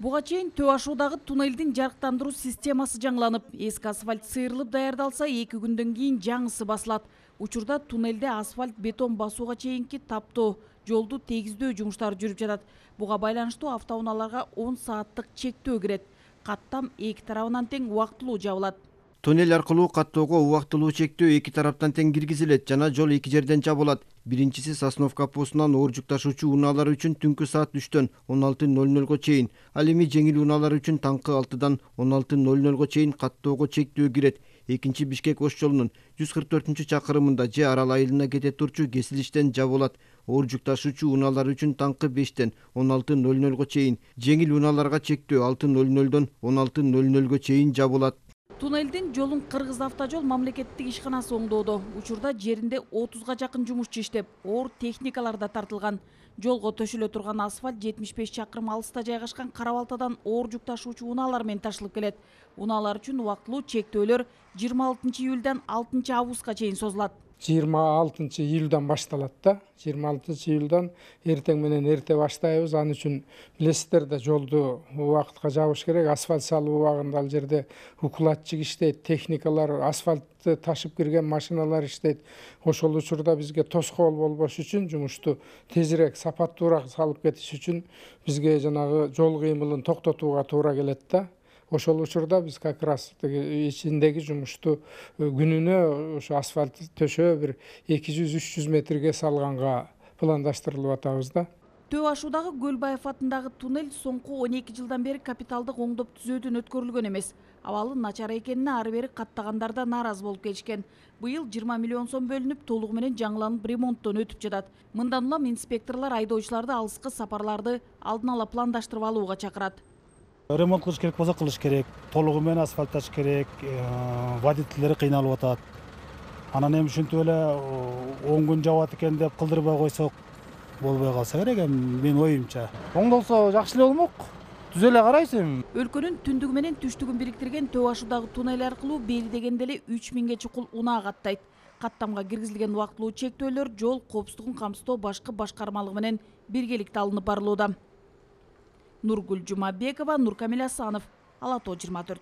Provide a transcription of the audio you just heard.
Буга чейин Төө ашуудагы туннелдин жарыктандыруу системасы жаңыланып, эски асфальт сыйрылып даярдалса, 2 күндөн кийин жаңысы басылат. Учурда туннелде асфальт бетон басууга чейинки таптоо, жолду тегиздөө жумуштары жүрүп жатат. Буга байланыштуу автоунааларга 10 сааттык чектөө кирет. Каттам эки тарабынан тең убактылуу жабылат. Туннель аркылуу каттоого убактылуу чектөө эки тараптан тең киргизилет жана жол эки жерден жабылат. Биринчиси Сосновка постунан оор жүк ташуучу унаалар үчүн түнкү саат 3-төн 16:00 чейин, ал эми жеңил унаалар үчүн таңкы 6-дан 16:00 чейин каттоого чектөө кирет. Экинчи Бишкек Ош жолунун 144-чакырымында же Арал айылына кете турчу кесилиштен жабылат. Оор жүк ташуучу унаалар үчүн таңкы 5-тен 16:00 чейин, жеңил унааларга чектөө 6:00-дон 16:00 чейин жабылат. Туннелдин жолун Кыргыз автожол мамлекеттик ишканасы оңдоодо. Учурда жеринде 30га жакын жумушчу иштеп, оор техникалар да тартылган. Жолго төшөлө турган асфальт 75 чакырым алыста жайгашкан Кара-Балтадан оор жүк ташуучу унаалар менен ташылып келет. Унаалар үчүн убактылуу чектөөлөр 26 июлдан 6 августка чейин созулат. 26 июлдан башталат да. 26 июлдан эртең менен эрте баштайбыз. Аны үчүн билесиздер да жолду убакытка жабыш керек. Асфальт салуу убагында ал жерде укладчик иштейт, техникалар, асфальтты ташып кирген машиналар иштейт. Ошол учурда бизге тоскоол болбош үчүн, жумушту тезирээк, сапаттуураак салып кетиш үчүн бизге жанагы жол кыймылын токтотууга туура келет да. Ошол учурда биз как раз ичиндеги жумушту күнүнө ошо асфальт төшөө бир 200-300 метрге салганга пландаштырылып атабыз да. Төө ашуудагы Көлбаев атындагы туннель соңку 12 жылдан бери капиталдык оңдоп түзөөдөн өткөрүлгөн эмес. Абалы начар экенине ары бери каттагандар да нааразы болуп келишкен. Быйыл 20 миллион сом бөлүнүп, толугу менен жаңыланып ремонттон өтүп жатат. Мындан улам инспекторлор айдоочуларды алыскы сапарларды алдын ала пландаштырып алууга чакырат. Ремонт кылыш керек болсо кылыш керек, толугу менен асфальтташ керек, водительдери кыйналып атат. Анан эми ушинтип эле 10 күн жабат экен деп кылдырбай койсок болбой калса керек эми менин оюмча. Оңдолсо жакшы эле болмок. Түзө эле карайсыз эми. Өлкөнүн түндүгү менен түштүгүн бириктирген Төө ашуудагы туннель аркылуу бери дегенде эле 3000 чукул унаа каттайт. Каттамга киргизилген убактылуу чектөөлөр жол коопсуздугун камсыздоо башкы башкармалыгы менен биргеликте алынып барылууда. Нургүл Жумабекова, Нуркамил Асанов, Ала Тоо 24.